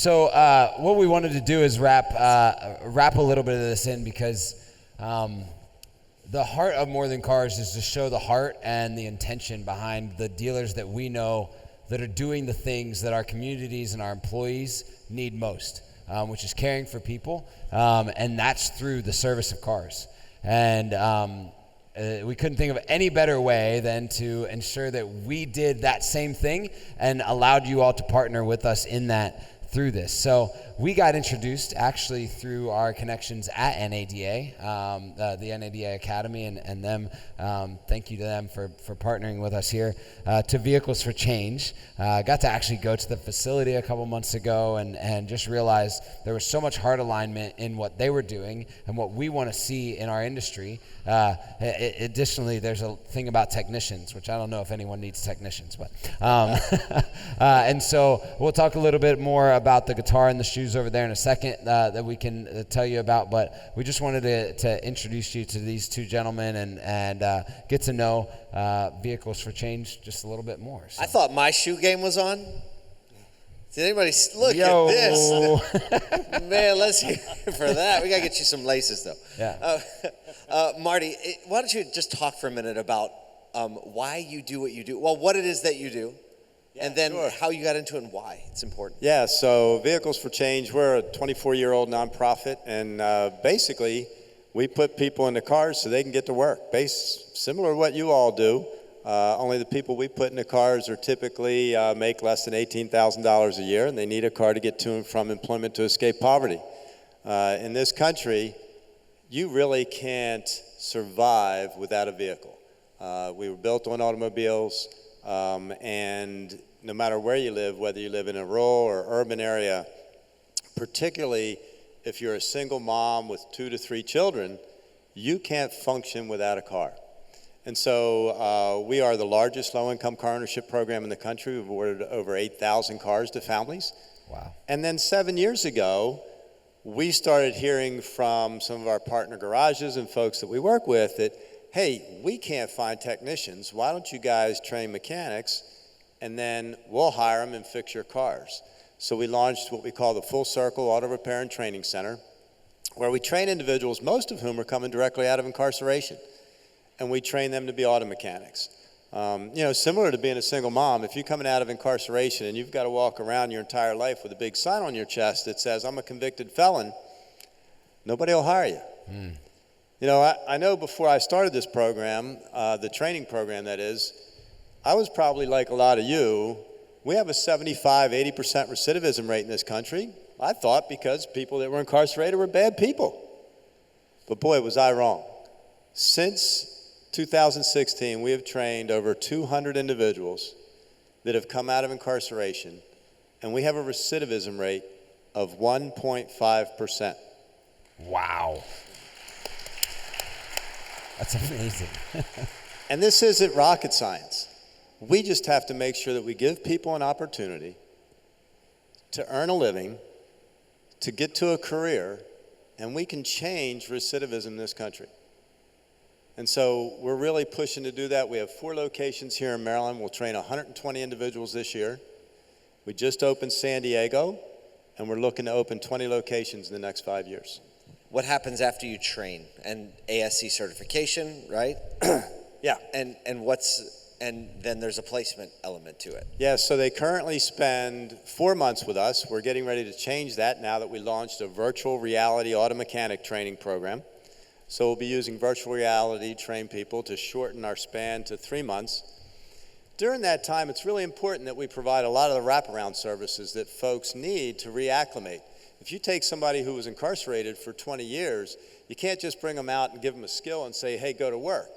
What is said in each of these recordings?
So what we wanted to do is wrap a little bit of this in because the heart of More Than Cars is to show the heart and the intention behind the dealers that we know that are doing the things that our communities and our employees need most, which is caring for people, and that's through the service of cars. And we couldn't think of any better way than to ensure that we did that same thing and allowed you all to partner with us in that through this. So we got introduced actually through our connections at NADA, the NADA Academy, and them. Thank you to them for partnering with us here to Vehicles for Change. Got to actually go to the facility a couple months ago and just realized there was so much heart alignment in what they were doing and what we want to see in our industry. Additionally, there's a thing about technicians, which I don't know if anyone needs technicians, but and so we'll talk a little bit more about the guitar and the shoes over there in a second that we can tell you about, but we just wanted to introduce you to these two gentlemen and get to know Vehicles for Change just a little bit more. So. I thought my shoe game was on. Did anybody look at this? Man, let's hear for that. We got to get you some laces, though. Yeah. Marty, why don't you just talk for a minute about why you do what you do? Well, what it is that you do. Yeah, and then how you got into it and why it's important. Yeah, so Vehicles for Change, we're a 24-year-old nonprofit, and basically we put people in the cars so they can get to work. Similar to what you all do, only the people we put in the cars are typically make less than $18,000 a year, and they need a car to get to and from employment to escape poverty. In this country, you really can't survive without a vehicle. We were built on automobiles. And no matter where you live, whether you live in a rural or urban area, particularly if you're a single mom with 2 to 3 children, you can't function without a car. And so we are the largest low-income car ownership program in the country. We've awarded over 8,000 cars to families. Wow. And then 7 years ago, we started hearing from some of our partner garages and folks that we work with that, hey, we can't find technicians. Why don't you guys train mechanics, and then we'll hire them and fix your cars. So we launched what we call the Full Circle Auto Repair and Training Center, where we train individuals, most of whom are coming directly out of incarceration, and we train them to be auto mechanics. Similar to being a single mom, if you're coming out of incarceration and you've got to walk around your entire life with a big sign on your chest that says, I'm a convicted felon, nobody will hire you. Mm. You know, I know before I started this program, the training program that is, I was probably like a lot of you. We have a 75, 80% recidivism rate in this country. I thought because people that were incarcerated were bad people. But boy, was I wrong. Since 2016, we have trained over 200 individuals that have come out of incarceration, and we have a recidivism rate of 1.5%. Wow. That's amazing. And this isn't rocket science. We just have to make sure that we give people an opportunity to earn a living, to get to a career, and we can change recidivism in this country. And so we're really pushing to do that. We have 4 locations here in Maryland. We'll train 120 individuals this year. We just opened San Diego, and we're looking to open 20 locations in the next 5 years. What happens after you train? And ASC certification, right? Yeah. And then there's a placement element to it. Yeah, so they currently spend 4 months with us. We're getting ready to change that now that we launched a virtual reality auto mechanic training program. So we'll be using virtual reality to train people to shorten our span to 3 months. During that time, it's really important that we provide a lot of the wraparound services that folks need to reacclimate. If you take somebody who was incarcerated for 20 years, you can't just bring them out and give them a skill and say, hey, go to work.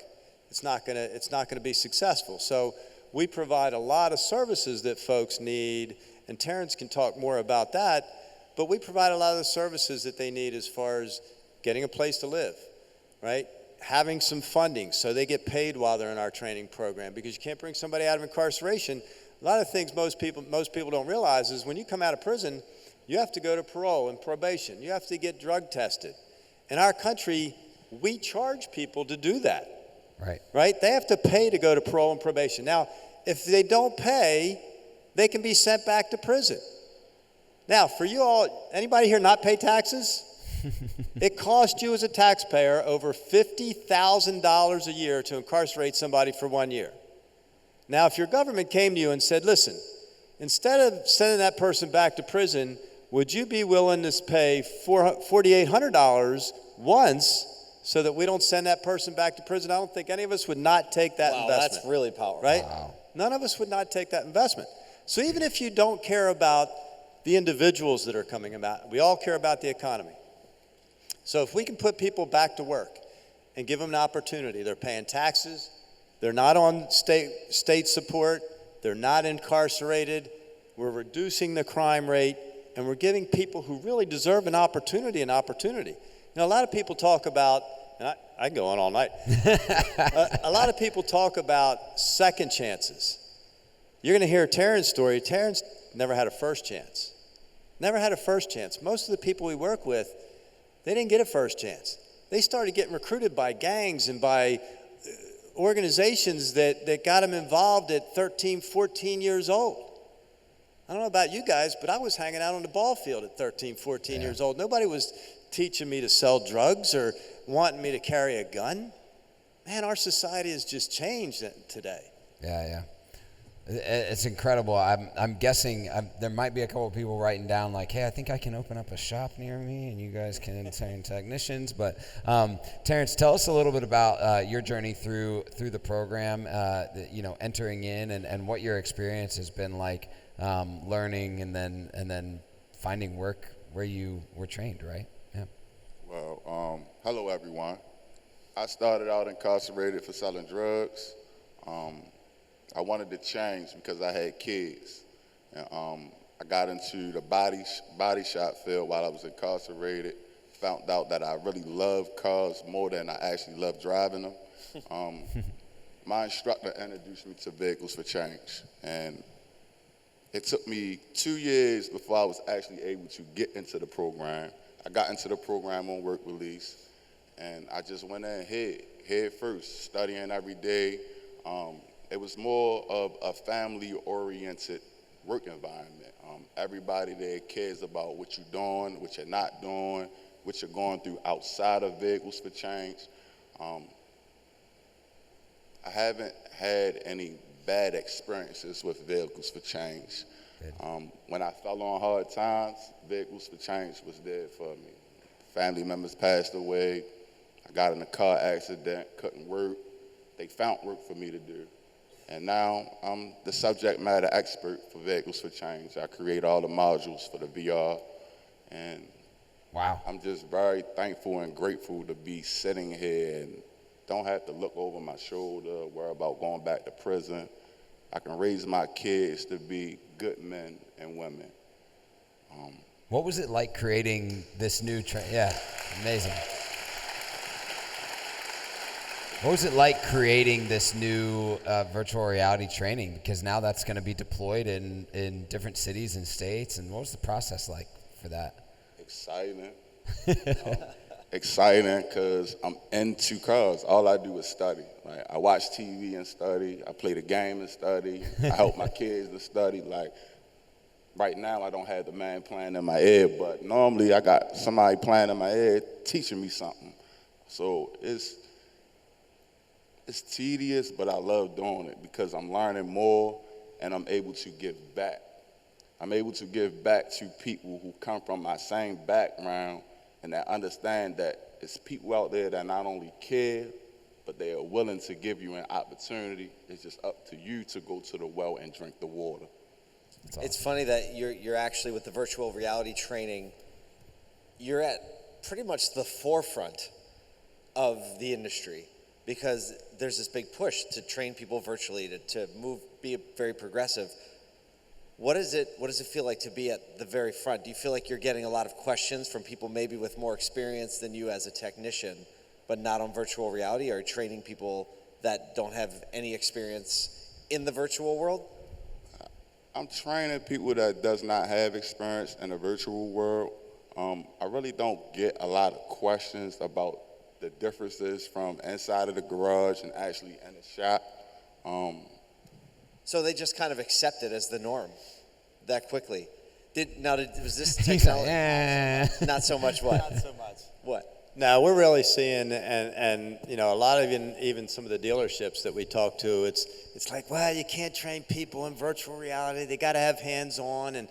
It's not gonna be successful. So we provide a lot of services that folks need, and Terrence can talk more about that, but we provide a lot of the services that they need as far as getting a place to live, right? Having some funding so they get paid while they're in our training program, because you can't bring somebody out of incarceration. A lot of things most people don't realize is when you come out of prison, you have to go to parole and probation. You have to get drug tested. In our country, we charge people to do that. Right? They have to pay to go to parole and probation. Now, if they don't pay, they can be sent back to prison. Now, for you all, anybody here not pay taxes? It costs you as a taxpayer over $50,000 a year to incarcerate somebody for 1 year. Now, if your government came to you and said, listen, instead of sending that person back to prison, would you be willing to pay $4,800 once so that we don't send that person back to prison? I don't think any of us would not take that investment. That's really powerful. Right? Wow. None of us would not take that investment. So even if you don't care about the individuals that are coming about, we all care about the economy. So if we can put people back to work and give them an opportunity, they're paying taxes, they're not on state support, they're not incarcerated, we're reducing the crime rate, and we're giving people who really deserve an opportunity. You know, a lot of people talk about, and I can go on all night, a lot of people talk about second chances. You're going to hear Taryn's story. Taryn's never had a first chance. Never had a first chance. Most of the people we work with, they didn't get a first chance. They started getting recruited by gangs and by organizations that got them involved at 13, 14 years old. I don't know about you guys, but I was hanging out on the ball field at 13, 14 years old. Nobody was teaching me to sell drugs or wanting me to carry a gun. Man, our society has just changed today. Yeah. It's incredible. I'm guessing there might be a couple of people writing down like, hey, I think I can open up a shop near me and you guys can train technicians. But Terrence, tell us a little bit about your journey through the program, entering in and what your experience has been like learning and then finding work where you were trained, right? Yeah. Well, hello everyone. I started out incarcerated for selling drugs. I wanted to change because I had kids. And, I got into the body shop field while I was incarcerated. Found out that I really love cars more than I actually love driving them. My instructor introduced me to Vehicles for Change. And it took me 2 years before I was actually able to get into the program. I got into the program on work release, and I just went in head first, studying every day. It was more of a family-oriented work environment. Everybody there cares about what you're doing, what you're not doing, what you're going through outside of Vehicles for Change. I haven't had any bad experiences with Vehicles for Change. When I fell on hard times, Vehicles for Change was there for me. Family members passed away. I got in a car accident, couldn't work. They found work for me to do. And now I'm the subject matter expert for Vehicles for Change. I create all the modules for the VR. And wow. I'm just very thankful and grateful to be sitting here and don't have to look over my shoulder, worry about going back to prison. I can raise my kids to be good men and women. What was it like creating this new Yeah, amazing. What was it like creating this new virtual reality training? Because now that's going to be deployed in different cities and states. And what was the process like for that? Exciting. Exciting because I'm into cars. All I do is study. Like, I watch TV and study. I play the game and study. I help my kids to study. Like, right now I don't have the man playing in my head, but normally I got somebody playing in my head teaching me something. So it's tedious, but I love doing it because I'm learning more and I'm able to give back. I'm able to give back to people who come from my same background and that understand that it's people out there that not only care, but they are willing to give you an opportunity. It's just up to you to go to the well and drink the water. Awesome. It's funny that you're actually, with the virtual reality training, you're at pretty much the forefront of the industry, because there's this big push to train people virtually, to move, be very progressive. What does it feel like to be at the very front? Do you feel like you're getting a lot of questions from people maybe with more experience than you as a technician, but not on virtual reality? Or training people that don't have any experience in the virtual world? I'm training people that does not have experience in the virtual world. I really don't get a lot of questions about the differences from inside of the garage and actually in the shop. So they just kind of accept it as the norm that quickly. Was this He's like, technology? Not so much what? Not so much. What? No, we're really seeing, and you know, a lot of even some of the dealerships that we talk to, it's like, well, you can't train people in virtual reality. They got to have hands-on, and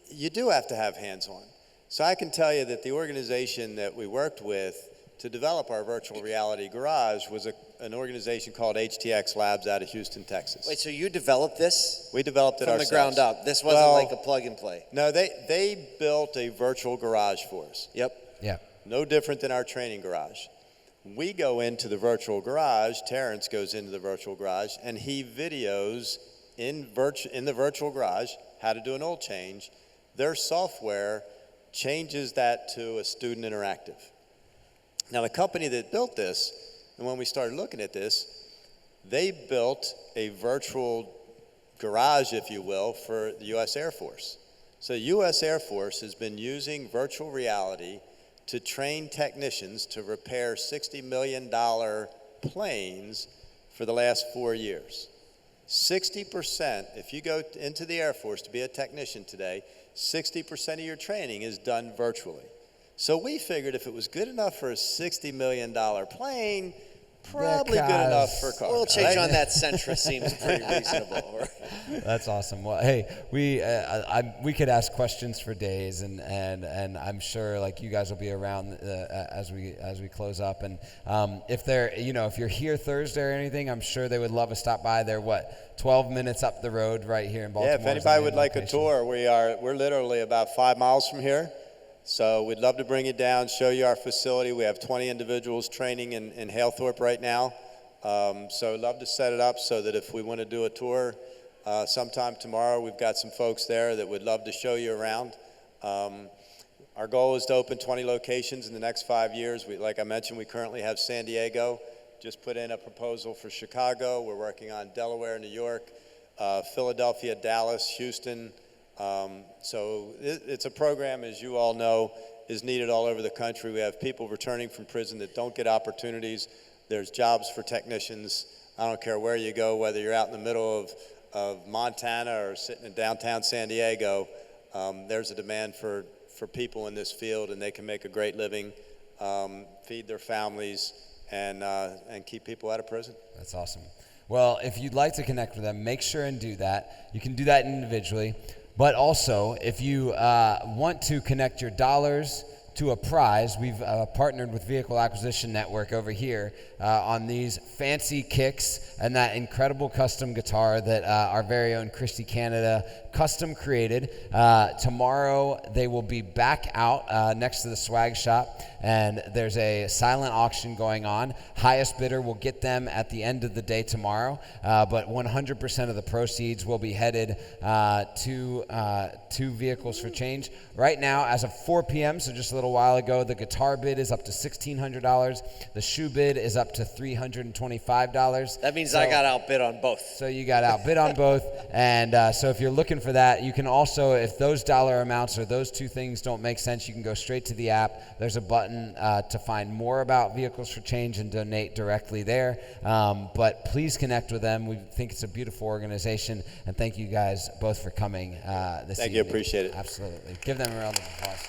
you do have to have hands-on. So I can tell you that the organization that we worked with to develop our virtual reality garage was an organization called HTX Labs out of Houston, Texas. Wait, so you developed this? We developed it from ourselves. the ground up. This wasn't like a plug and play. No, they built a virtual garage for us. Yep. Yeah. No different than our training garage. We go into the virtual garage, Terrence goes into the virtual garage, and he videos in the virtual garage how to do an oil change. Their software changes that to a student interactive. Now, the company that built this, and when we started looking at this, they built a virtual garage, if you will, for the U.S. Air Force. So the U.S. Air Force has been using virtual reality to train technicians to repair $60 million planes for the last 4 years. 60%, if you go into the Air Force to be a technician today, 60% of your training is done virtually. So we figured if it was good enough for a $60 million plane, probably good enough for cars. Oil change on that Sentra seems pretty reasonable. That's awesome. Well, hey, we could ask questions for days, and I'm sure like you guys will be around as we close up. And if you're here Thursday or anything, I'm sure they would love to stop by. They're 12 minutes up the road right here in Baltimore. Yeah, if anybody would like a tour, we're literally about 5 miles from here. So we'd love to bring you down, show you our facility. We have 20 individuals training in Halethorpe right now. So we'd love to set it up so that if we want to do a tour sometime tomorrow, we've got some folks there that would love to show you around. Our goal is to open 20 locations in the next 5 years. Like I mentioned, we currently have San Diego. Just put in a proposal for Chicago. We're working on Delaware, New York, Philadelphia, Dallas, Houston. So it's a program, as you all know, is needed all over the country. We have people returning from prison that don't get opportunities. There's jobs for technicians. I don't care where you go, whether you're out in the middle of Montana or sitting in downtown San Diego, there's a demand for people in this field, and they can make a great living, feed their families, and keep people out of prison. That's awesome. Well, if you'd like to connect with them, make sure and do that. You can do that individually. But also, if you want to connect your dollars to a prize, we've partnered with Vehicle Acquisition Network over here on these fancy kicks and that incredible custom guitar that our very own Christy Canada custom created. Tomorrow, they will be back out next to the swag shop, and there's a silent auction going on. Highest bidder will get them at the end of the day tomorrow, but 100% of the proceeds will be headed to Vehicles for Change. Right now, as of 4 p.m., so just a little while ago, the guitar bid is up to $1,600. The shoe bid is up to $325. That means I got outbid on both. So you got outbid on both, and so if you're looking for that, you can also, if those dollar amounts or those two things don't make sense, you can go straight to the app. There's a button to find more about Vehicles for Change and donate directly there. But please connect with them. We think it's a beautiful organization, and thank you guys both for coming this evening. Thank you, appreciate it. Absolutely. Give them a round of applause.